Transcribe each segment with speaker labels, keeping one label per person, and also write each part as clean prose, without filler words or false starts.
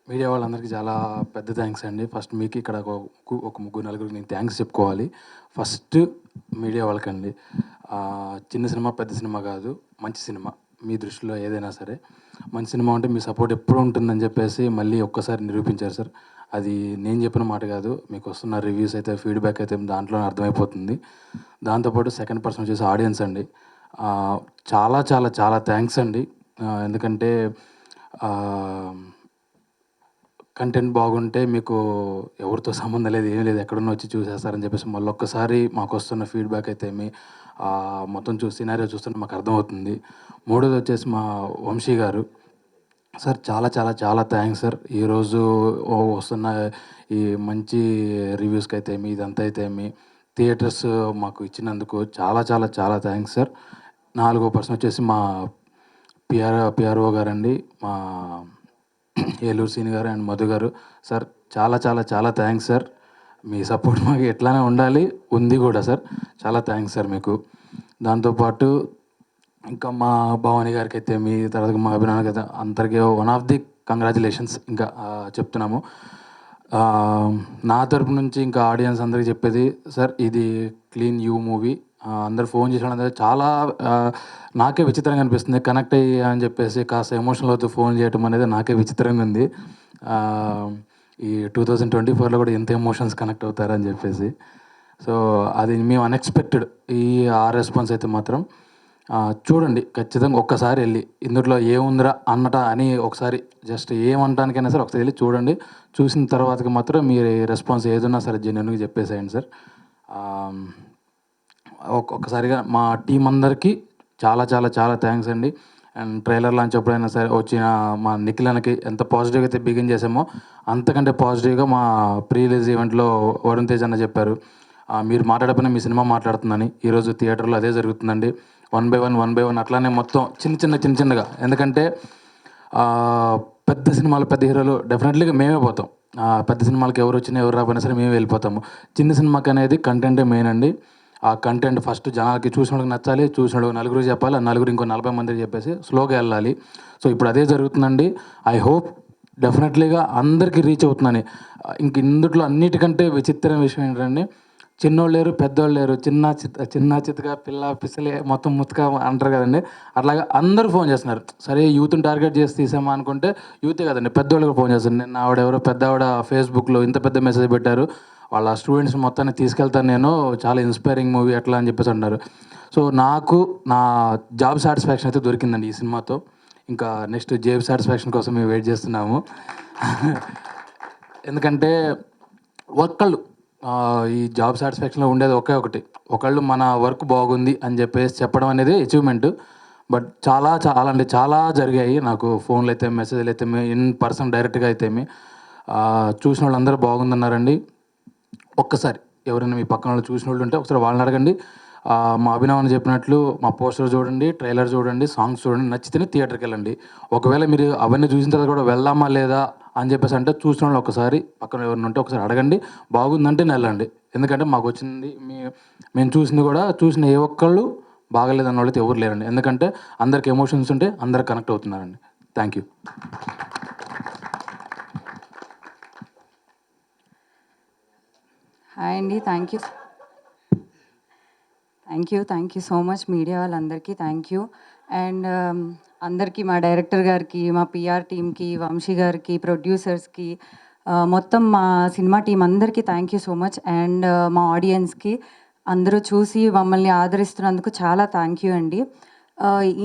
Speaker 1: Media వాళ్ళందరికీ చాలా పెద్ద థ్యాంక్స్ అండి. ఫస్ట్ మీకు ఇక్కడ ఒక ముగ్గురు, నలుగురికి నేను థ్యాంక్స్ చెప్పుకోవాలి. ఫస్ట్ మీడియా వాళ్ళకండి. చిన్న సినిమా, పెద్ద సినిమా కాదు, మంచి సినిమా. మీ దృష్టిలో ఏదైనా సరే మంచి సినిమా ఉంటే మీ సపోర్ట్ ఎప్పుడు ఉంటుందని చెప్పేసి మళ్ళీ ఒక్కసారి నిరూపించారు సార్. అది నేను చెప్పిన మాట కాదు, మీకు వస్తున్న రివ్యూస్ అయితే, ఫీడ్‌బ్యాక్ అయితే దాంట్లోనే అర్థమైపోతుంది. దాంతోపాటు సెకండ్ పర్సన్ వచ్చేసి ఆడియన్స్ అండి. చాలా చాలా చాలా థ్యాంక్స్ అండి. ఎందుకంటే ఆహ్ కంటెంట్ బాగుంటే మీకు ఎవరితో సంబంధం లేదు, ఏమీ లేదు, ఎక్కడున్నా వచ్చి చూసేస్తారని చెప్పేసి మళ్ళొక్కసారి మాకొస్తున్న ఫీడ్‌బ్యాక్ అయితే మొత్తం సినారియో చూస్తుంటే మాకు అర్థమవుతుంది. మూడోది వచ్చేసి మా వంశీ గారు. సార్ చాలా చాలా చాలా థ్యాంక్స్ సార్. ఈరోజు వస్తున్న ఈ మంచి రివ్యూస్‌కైతే ఇదంతా అయితే థియేటర్స్ మాకు ఇచ్చినందుకు చాలా చాలా చాలా థ్యాంక్స్ సార్. నాలుగో పర్సన్ వచ్చేసి మా పిఆర్ఓ గారండి. మా ఏలూరు సీని గారు అండ్ మధు గారు. సార్ చాలా చాలా చాలా థ్యాంక్స్ సార్. మీ సపోర్ట్ మాకు ఎట్లానే ఉండాలి, ఉంది కూడా సార్. చాలా థ్యాంక్స్ సార్ మీకు. దాంతోపాటు ఇంకా మా భవాని గారికైతే తర్వాత మా అభినవ్ కదా అందరికీ వన్ ఆఫ్ ది కంగ్రాచులేషన్స్ ఇంకా చెప్తున్నాము. నా తరపు నుంచి ఇంకా ఆడియన్స్ అందరికీ చెప్పేది సార్, ఇది క్లీన్ యూ మూవీ. అందరు ఫోన్ చేసిన వాళ్ళందరూ చాలా నాకే విచిత్రంగా అనిపిస్తుంది. కనెక్ట్ అయ్యా అని చెప్పేసి కాస్త ఎమోషనల్ అవుతూ ఫోన్ చేయటం అనేది నాకే విచిత్రంగా ఉంది. ఈ 2024లో కూడా ఎంత ఎమోషన్స్ కనెక్ట్ అవుతారని చెప్పేసి. సో అది మేము అన్ఎక్స్పెక్టెడ్. ఆ రెస్పాన్స్ అయితే మాత్రం చూడండి ఖచ్చితంగా ఒక్కసారి వెళ్ళి ఇందులో ఏముందిరా అని ఒకసారి జస్ట్ ఏమంటానికైనా సరే ఒకసారి వెళ్ళి చూడండి. చూసిన తర్వాతకి మాత్రం మీ రెస్పాన్స్ ఏదున్నా సరే జెన్యూన్గా చెప్పేసేయండి సార్. ఒక్కసారిగా మా టీం అందరికీ చాలా చాలా చాలా థ్యాంక్స్ అండి. అండ్ ట్రైలర్ లాంచ్ ఎప్పుడైనా సరే వచ్చిన మా నిఖిలనకి ఎంత పాజిటివ్గా అయితే బిగిన్ చేసామో అంతకంటే పాజిటివ్గా మా ప్రీ రిలీజ్ ఈవెంట్లో వరుణ్ తేజ్ అన్న చెప్పారు, మీరు మాట్లాడకపోయినా మీ సినిమా మాట్లాడుతుందని. ఈరోజు థియేటర్లో అదే జరుగుతుందండి. వన్ బై వన్ అట్లానే మొత్తం చిన్నగా. ఎందుకంటే పెద్ద సినిమాలు, పెద్ద హీరోలు డెఫినెట్లీగా మేమే పోతాం. పెద్ద సినిమాలకి ఎవరు వచ్చినా ఎవరు రాకపోయినా సరే మేమే వెళ్ళిపోతాము. చిన్న సినిమాకి అనేది కంటెంటే మెయిన్ అండి. ఆ కంటెంట్ ఫస్ట్ జనాలకి చూసినోడికి నచ్చాలి, చూసినోడు నలుగురు చెప్పాలి, ఆ నలుగురు ఇంకో 40 మందికి చెప్పేసి స్లోగా వెళ్ళాలి. సో ఇప్పుడు అదే జరుగుతుందండి. ఐ హోప్ డెఫినెట్లీగా అందరికీ రీచ్ అవుతుందని. ఇందులో అన్నిటికంటే విచిత్రమైన విషయం ఏంటంటే చిన్నోళ్ళు లేరు, పెద్దోళ్ళు లేరు, చిన్న చితక పిల్ల పిసలే మొత్తం ముతక అంటారు కదండి. అట్లాగా అందరూ ఫోన్ చేస్తున్నారు. సరే యూత్ని టార్గెట్ చేసి తీసామా అనుకుంటే యూతే కదండి, పెద్దోళ్ళకి ఫోన్ చేస్తారు. నిన్న ఆవిడెవరో పెద్ద ఆవిడ ఫేస్బుక్లో ఇంత పెద్ద మెసేజ్ పెట్టారు, వాళ్ళ స్టూడెంట్స్ మొత్తాన్ని తీసుకెళ్తాను నేను, చాలా ఇన్స్పైరింగ్ మూవీ అట్లా అని చెప్పేసి అన్నారు. సో నాకు నా జాబ్ సాటిస్ఫాక్షన్ అయితే దొరికిందండి ఈ సినిమాతో. ఇంకా నెక్స్ట్ జాబ్ సాటిస్ఫాక్షన్ కోసం మేము వెయిట్ చేస్తున్నాము. ఎందుకంటే ఒక్కళ్ళు ఈ జాబ్ సాటిస్ఫాక్షన్లో ఉండేది ఒకటి, ఒకళ్ళు మన వర్క్ బాగుంది అని చెప్పేసి చెప్పడం అనేది అచీవ్మెంట్. బట్ చాలా చాలా అంటే చాలా జరిగాయి. నాకు ఫోన్లు అయితే, మెసేజ్లు అయితే, ఇన్ పర్సన్ డైరెక్ట్గా అయితే చూసిన వాళ్ళు అందరూ బాగుందన్నారండి. ఒక్కసారి ఎవరైనా మీ పక్కన వాళ్ళు చూసిన వాళ్ళు ఉంటే ఒకసారి వాళ్ళని అడగండి. మా అభినవ్ అని చెప్పినట్లు మా పోస్టర్ చూడండి, ట్రైలర్ చూడండి, సాంగ్స్ చూడండి, నచ్చితేనే థియేటర్కి వెళ్ళండి. ఒకవేళ మీరు అవన్నీ చూసిన తర్వాత కూడా వెళ్దామా లేదా అని చెప్పేసి అంటే చూసిన వాళ్ళు ఒకసారి పక్కన ఎవరైనా ఉంటే ఒకసారి అడగండి. బాగుందంటే వెళ్ళండి. ఎందుకంటే మాకు వచ్చింది మేము చూసింది కూడా, చూసిన ఏ ఒక్కళ్ళు బాగలేదన్న వాళ్ళైతే ఎవరు లేరండి. ఎందుకంటే అందరికి ఎమోషన్స్ ఉంటే అందరు కనెక్ట్ అవుతున్నారండి. Thank you.
Speaker 2: హాయ్ అండి. Thank you so much media వాళ్ళందరికీ థ్యాంక్ యూ. అండ్ అందరికీ, మా డైరెక్టర్ గారికి, మా పిఆర్ టీమ్కి, వంశీ గారికి, ప్రొడ్యూసర్స్కి, మొత్తం మా సినిమా టీం అందరికీ thank you so much. And మా ఆడియన్స్కి అందరూ చూసి మమ్మల్ని ఆదరిస్తున్నందుకు చాలా థ్యాంక్ యూ అండి.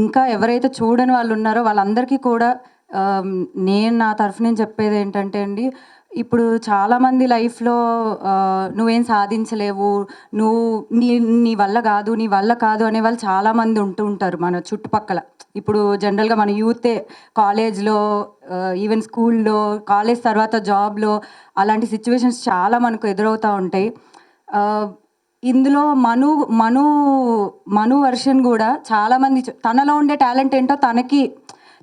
Speaker 2: ఇంకా ఎవరైతే చూడని వాళ్ళు ఉన్నారో వాళ్ళందరికీ కూడా నేను నా తరఫు నుంచి చెప్పేది ఏంటంటే అండి, ఇప్పుడు చాలామంది లైఫ్లో నువ్వేం సాధించలేవు, నువ్వు నీ నీ వల్ల కాదు అనే వాళ్ళు చాలామంది ఉంటూ ఉంటారు మన చుట్టుపక్కల. ఇప్పుడు జనరల్గా మన యూతే కాలేజ్లో, ఈవెన్ స్కూల్లో, కాలేజ్ తర్వాత జాబ్లో అలాంటి సిచ్యువేషన్స్ చాలా మనకు ఎదురవుతూ ఉంటాయి. ఇందులో మను వర్షన్ కూడా చాలామంది తనలో ఉండే టాలెంట్ ఏంటో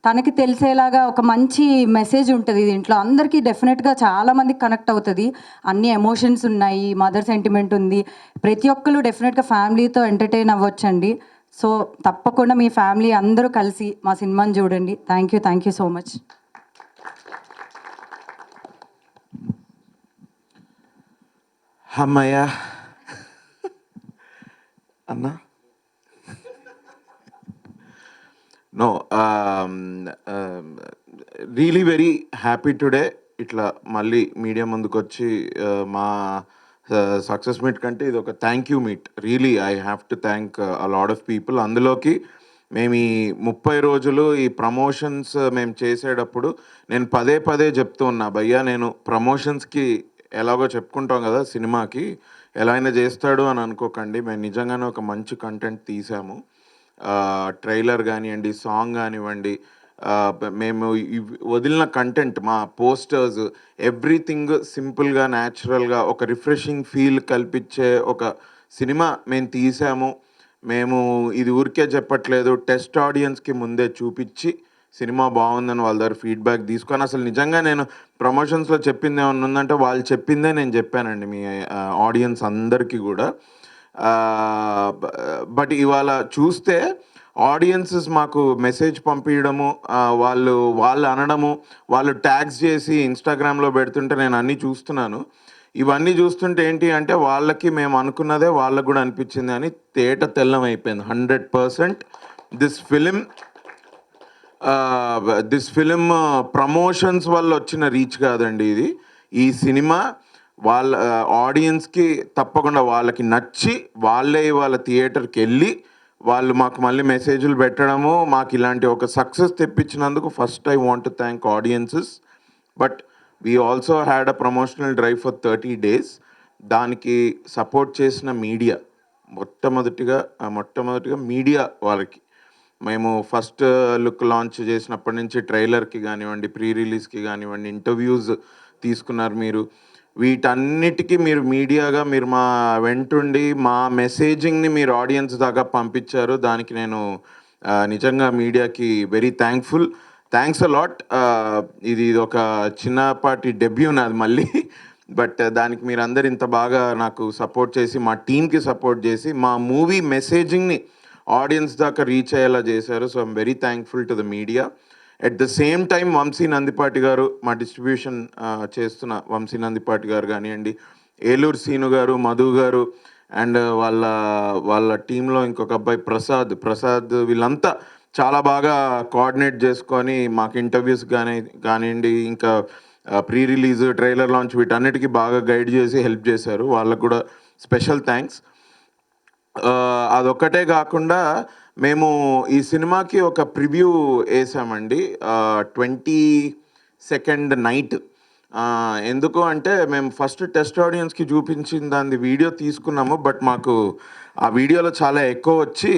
Speaker 2: తనకి తెలిసేలాగా ఒక మంచి మెసేజ్ ఉంటుంది దీంట్లో. అందరికీ డెఫినెట్గా చాలామందికి కనెక్ట్ అవుతుంది. అన్ని ఎమోషన్స్ ఉన్నాయి, మదర్ సెంటిమెంట్ ఉంది. ప్రతి ఒక్కరు డెఫినెట్గా ఫ్యామిలీతో ఎంటర్టైన్ అవ్వచ్చండి. సో తప్పకుండా మీ ఫ్యామిలీ అందరూ కలిసి మా సినిమాని చూడండి. Thank you so much.
Speaker 3: హమ్మయ్య అన్నా no really very happy today ఇట్లా మళ్ళీ మీడియా ముందుకు వచ్చి మా సక్సెస్ మీట్ కంటే ఇది ఒక thank you meet. Really I have to thank a lot of people. అందులోకి మేము ఈ 30 రోజులు ఈ ప్రమోషన్స్ మేము చేసేటప్పుడు నేను పదే పదే చెప్తూ ఉన్నా, భయ్యా నేను ప్రమోషన్స్కి ఎలాగో చెప్పుకుంటాం కదా సినిమాకి, ఎలా అయినా చేస్తాడు అని అనుకోకండి, మేము నిజంగానే ఒక మంచి కంటెంట్ తీసాము. ట్రైలర్ కానివ్వండి, సాంగ్ కానివ్వండి, మేము వదిలిన కంటెంట్, మా పోస్టర్స్, ఎవ్రీథింగ్ సింపుల్గా న్యాచురల్గా ఒక రిఫ్రెషింగ్ ఫీల్ కల్పించే ఒక సినిమా మేము తీసాము. మేము ఇది ఊరికే చెప్పట్లేదు, టెస్ట్ ఆడియన్స్కి ముందే చూపించి సినిమా బాగుందని వాళ్ళ దగ్గర ఫీడ్బ్యాక్ తీసుకొని, అసలు నిజంగా నేను ప్రమోషన్స్లో చెప్పింది ఏమన్నా ఉందంటే వాళ్ళు చెప్పిందే నేను చెప్పానండి మీ ఆడియన్స్ అందరికీ కూడా. బట్ ఇవాళ చూస్తే ఆడియన్సెస్ మాకు మెసేజ్ పంపించడము, వాళ్ళు అనడము, వాళ్ళు ట్యాగ్స్ చేసి ఇన్స్టాగ్రామ్లో పెడుతుంటే నేను అన్నీ చూస్తున్నాను. ఇవన్నీ చూస్తుంటే ఏంటి అంటే వాళ్ళకి మేము అనుకున్నదే వాళ్ళకు కూడా అనిపించింది అని తేట తెల్లం అయిపోయింది. 100% దిస్ ఫిలిం ప్రమోషన్స్ వల్ల వచ్చిన రీచ్ కాదండి ఇది. ఈ సినిమా వాళ్ళ ఆడియన్స్కి తప్పకుండా వాళ్ళకి నచ్చి వాళ్ళే వాళ్ళ థియేటర్కి వెళ్ళి వాళ్ళు మాకు మళ్ళీ మెసేజ్లు పెట్టడము, మాకు ఇలాంటి ఒక సక్సెస్ తెప్పించినందుకు first I want to thank audiences. But we also had a promotional drive for 30 days. దానికి సపోర్ట్ చేసిన మీడియా, మొట్టమొదటిగా మీడియా వాళ్ళకి మేము ఫస్ట్ లుక్ లాంచ్ చేసినప్పటి నుంచి ట్రైలర్కి కానివ్వండి, ప్రీ రిలీజ్కి కానివ్వండి, ఇంటర్వ్యూస్ తీసుకున్నారు మీరు. వీటన్నిటికీ మీరు మీడియాగా మీరు మా వెంటుండి మా మెసేజింగ్ని మీరు ఆడియన్స్ దాకా పంపించారు. దానికి నేను నిజంగా మీడియాకి very thankful. Thanks a lot. ఇది ఒక చిన్నపాటి డెబ్యూ నాది మళ్ళీ. బట్ దానికి మీరు అందరు ఇంత బాగా నాకు సపోర్ట్ చేసి, మా టీంకి సపోర్ట్ చేసి, మా మూవీ మెసేజింగ్ని ఆడియన్స్ దాకా రీచ్ అయ్యేలా చేశారు. So I'm very thankful to the media. At the same time Vamsi Nandipati garu, మా డిస్ట్రిబ్యూషన్ చేస్తున్న వంశీ నందిపాటి గారు కానివ్వండి, ఏలూరు సీను గారు, మధు గారు, అండ్ వాళ్ళ టీంలో ఇంకొక అబ్బాయి ప్రసాద్, వీళ్ళంతా చాలా బాగా కోఆర్డినేట్ చేసుకొని మాకు ఇంటర్వ్యూస్ కానివ్వండి, ఇంకా ప్రీ రిలీజ్, ట్రైలర్ లాంచ్ వీటన్నిటికీ బాగా గైడ్ చేసి హెల్ప్ చేశారు. వాళ్ళకు కూడా స్పెషల్ థ్యాంక్స్. అదొక్కటే కాకుండా మేము ఈ సినిమాకి ఒక ప్రివ్యూ వేసామండి 22nd నైట్. ఎందుకు అంటే మేము ఫస్ట్ టెస్ట్ ఆడియన్స్కి చూపించిన దాన్ని వీడియో తీసుకున్నాము, బట్ మాకు ఆ వీడియోలో చాలా ఎక్కువ వచ్చి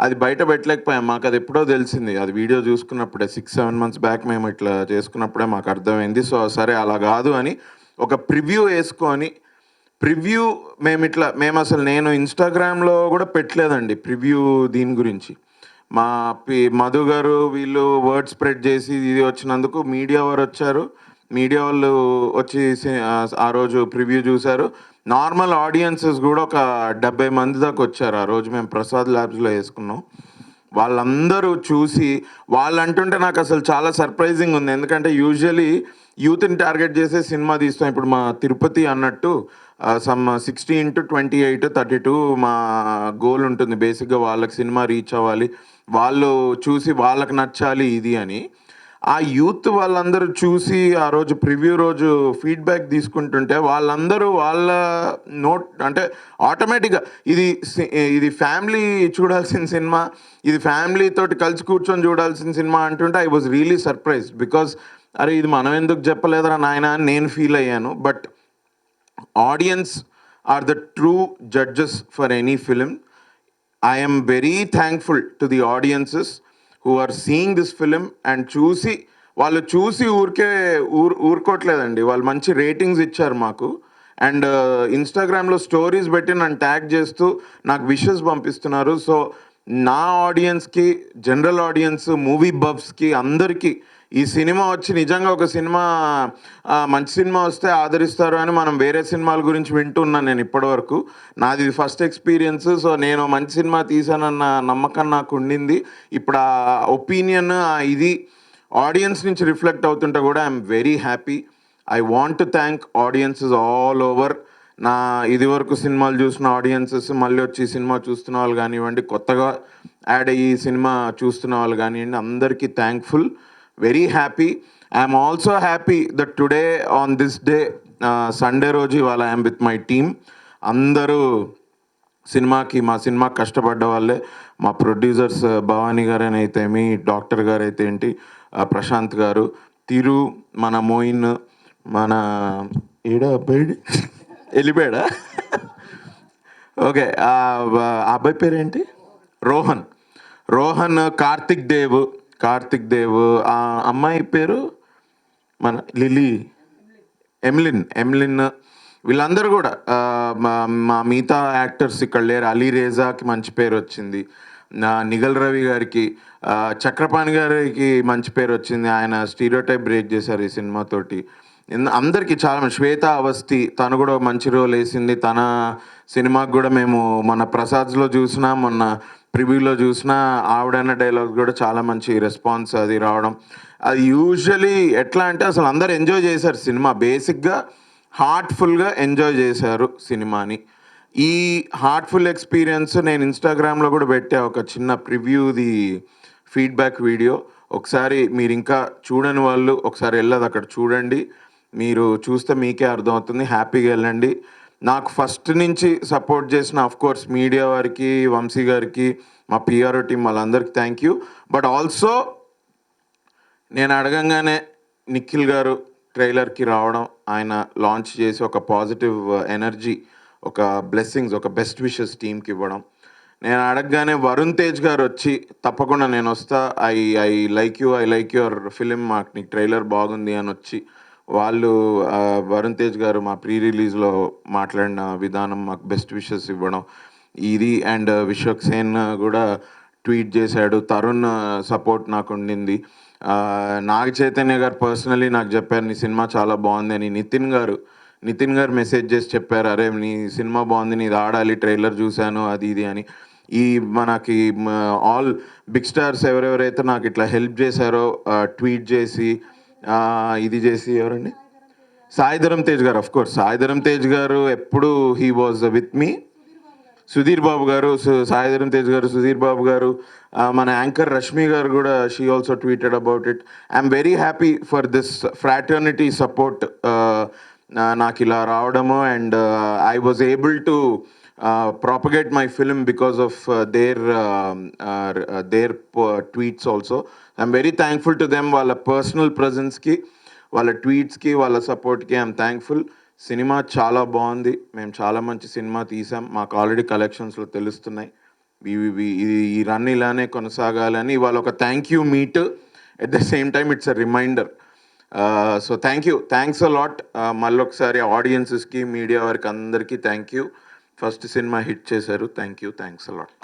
Speaker 3: అది బయట పెట్టలేకపోయాం. మాకు అది ఎప్పుడో తెలిసింది, అది వీడియో చూసుకున్నప్పుడే 6-7 months బ్యాక్ మేము ఇట్లా చేసుకున్నప్పుడే మాకు అర్థమైంది. సో సరే అలా కాదు అని ఒక ప్రివ్యూ వేసుకొని, మేము అసలు నేను ఇన్స్టాగ్రామ్లో కూడా పెట్టలేదండి ప్రివ్యూ దీని గురించి. మా మధు గారు వీళ్ళు వర్డ్ స్ప్రెడ్ చేసి ఇది వచ్చినందుకు మీడియా వారు వచ్చారు. మీడియా వాళ్ళు వచ్చి ఆ రోజు ప్రివ్యూ చూశారు. నార్మల్ ఆడియన్సెస్ కూడా ఒక 70 మంది దాకా వచ్చారు. ఆ రోజు మేము ప్రసాద్ ల్యాబ్స్లో వేసుకున్నాం. వాళ్ళందరూ చూసి వాళ్ళు అంటుంటే నాకు అసలు చాలా సర్ప్రైజింగ్ ఉంది. ఎందుకంటే యూజువలీ యూత్ని టార్గెట్ చేసే సినిమా తీస్తాం. ఇప్పుడు మా తిరుపతి అన్నట్టు సమ్ 16 to 28, 32 మా గోల్ ఉంటుంది బేసిక్గా. వాళ్ళకి సినిమా రీచ్ అవ్వాలి, వాళ్ళు చూసి వాళ్ళకి నచ్చాలి ఇది అని. ఆ యూత్ వాళ్ళందరూ చూసి ఆ రోజు ప్రివ్యూ రోజు ఫీడ్బ్యాక్ తీసుకుంటుంటే వాళ్ళందరూ వాళ్ళ అంటే ఆటోమేటిక్గా ఇది ఫ్యామిలీ చూడాల్సిన సినిమా, ఇది ఫ్యామిలీ తోటి కలిసి కూర్చొని చూడాల్సిన సినిమా అంటుంటే I was really surprised. Because అరే ఇది మనం ఎందుకు చెప్పలేదురా నాయన అని నేను ఫీల్ అయ్యాను. But audience are the true judges for any film. I am very thankful to the audiences who are seeing this film and వాళ్ళు చూసి ఊరుకోవట్లేదండి, వాళ్ళు మంచి రేటింగ్స్ ఇచ్చారు మాకు. అండ్ ఇన్స్టాగ్రామ్లో స్టోరీస్ పెట్టి నన్ను ట్యాగ్ చేస్తూ నాకు విషెస్ పంపిస్తున్నారు. సో నా ఆడియన్స్కి, జనరల్ ఆడియన్స్, మూవీ బఫ్స్కి అందరికీ ఈ సినిమా వచ్చి నిజంగా ఒక సినిమా మంచి సినిమా వస్తే ఆదరిస్తారు అని మనం వేరే సినిమాల గురించి వింటున్నాను నేను ఇప్పటివరకు. నాది ఫస్ట్ ఎక్స్పీరియన్స్. సో నేను మంచి సినిమా తీసానన్న నమ్మకం నాకు ఉండింది. ఇప్పుడు ఆ ఒపీనియన్ ఇది ఆడియన్స్ నుంచి రిఫ్లెక్ట్ అవుతుంటే కూడా I'm very happy. I want to thank audiences all over. నా ఇదివరకు సినిమాలు చూసిన ఆడియన్సెస్ మళ్ళీ వచ్చి ఈ సినిమా చూస్తున్న వాళ్ళు కానివ్వండి, కొత్తగా యాడ్ అయ్యి ఈ సినిమా చూస్తున్న వాళ్ళు కానివ్వండి, అందరికీ thankful, very happy. I'm also happy that today on this day Sunday రోజు ఇవాళ ఐఎమ్ విత్ మై టీమ్. అందరూ మా సినిమా కష్టపడ్డ వాళ్ళే. మా ప్రొడ్యూసర్స్ భవానీ గారు అయితేమి, డాక్టర్ గారు అయితే ఏంటి, ప్రశాంత్ గారు, తిరు, మన మోయిన్, మన అబ్బాయి వెళ్ళిపోయాడా, ఓకే, ఆ అబ్బాయి పేరేంటి, రోహన్, కార్తిక్ దేవ్, ఆ అమ్మాయి పేరు మన లిలీ, ఎమ్లిన్, వీళ్ళందరూ కూడా మా మిగతా యాక్టర్స్ ఇక్కడ లేరు. అలీ రేజాకి మంచి పేరు వచ్చింది, నిగల్ రవి గారికి, చక్రపాణి గారికి మంచి పేరు వచ్చింది. ఆయన స్టీరియోటైప్ బ్రేక్ చేశారు ఈ సినిమాతోటి. అందరికీ చాలా మంది, శ్వేత అవస్థి తను కూడా మంచి రోల్ వేసింది. తన సినిమాకి కూడా మేము మొన్న ప్రసాద్స్లో చూసినా, మొన్న ప్రివ్యూలో చూసినా, ఆవిడన్న డైలాగ్ కూడా చాలా మంచి రెస్పాన్స్ అది రావడం. అది యూజువలీ ఎట్లా అంటే అసలు అందరు ఎంజాయ్ చేశారు సినిమా, బేసిక్గా హార్ట్ఫుల్గా ఎంజాయ్ చేశారు సినిమాని. ఈ హార్ట్ఫుల్ ఎక్స్పీరియన్స్ నేను ఇన్స్టాగ్రామ్లో కూడా పెట్టా, ఒక చిన్న ప్రివ్యూది ఫీడ్బ్యాక్ వీడియో. ఒకసారి మీరు ఇంకా చూడని వాళ్ళు ఒకసారి వెళ్ళదు అక్కడ చూడండి, మీరు చూస్తే మీకే అర్థమవుతుంది. హ్యాపీగా వెళ్ళండి. నాకు ఫస్ట్ నుంచి సపోర్ట్ చేసిన అఫ్కోర్స్ మీడియా వారికి, వంశీ గారికి, మా పిఆర్ఓ టీం వాళ్ళందరికీ థ్యాంక్ యూ. బట్ ఆల్సో నేను అడగంగానే నిఖిల్ గారు ట్రైలర్కి రావడం, ఆయన లాంచ్ చేసి ఒక పాజిటివ్ ఎనర్జీ, ఒక బ్లెస్సింగ్స్, ఒక బెస్ట్ విషెస్ టీంకి ఇవ్వడం. నేను అడగగానే వరుణ్ తేజ్ గారు వచ్చి తప్పకుండా నేను వస్తా, ఐ లైక్ యువర్ ఫిలిం, మాకు నీకు ట్రైలర్ బాగుంది అని వచ్చి వాళ్ళు, వరుణ్ తేజ్ గారు మా ప్రీ రిలీజ్లో మాట్లాడిన విధానం, మాకు బెస్ట్ విషెస్ ఇవ్వడం ఇది. అండ్ విశ్వక్ సేన్ కూడా ట్వీట్ చేశాడు, తరుణ్ సపోర్ట్ నాకు ఉండింది. నాగ చైతన్య గారు పర్సనలీ నాకు చెప్పారు నీ సినిమా చాలా బాగుంది అని. నితిన్ గారు మెసేజ్ చేసి చెప్పారు, అరే నీ సినిమా బాగుంది, నీది ఆడాలి, ట్రైలర్ చూశాను అది ఇది అని. ఈ మనకి ఆల్ బిగ్ స్టార్స్ ఎవరెవరైతే నాకు ఇట్లా హెల్ప్ చేశారో, ట్వీట్ చేసి ఇది చేసి, ఎవరండి, సాయిధరం తేజ్ గారు, అఫ్కోర్స్ సాయిధరం తేజ్ గారు ఎప్పుడు he was with me, Sudheer Babu గారు, సాయిధరం తేజ్ గారు, సుధీర్ బాబు గారు, మన యాంకర్ రష్మి గారు కూడా she also tweeted about it. I'm very happy for this fraternity support నాకు ఇలా రావడము. And I was able to propagate my film because of their tweets also. I'm very thankful to them, వాళ్ళ personal ప్రెజెన్స్కి, వాళ్ళ ట్వీట్స్కి, వాళ్ళ సపోర్ట్కి I'm thankful. Cinema చాలా బాగుంది, మేము చాలా మంచి సినిమా తీసాం, మాకు ఆల్రెడీ కలెక్షన్స్లో తెలుస్తున్నాయి. ఈ రన్ ఇలానే కొనసాగాలని ఇవాళ ఒక thank you meet, at the same time it's a reminder. So thanks a lot. మళ్ళీ ఒకసారి ఆడియన్సెస్కి, మీడియా వారికి అందరికీ thank you. First cinema hit చేశారు, థ్యాంక్స్ అ లాట్.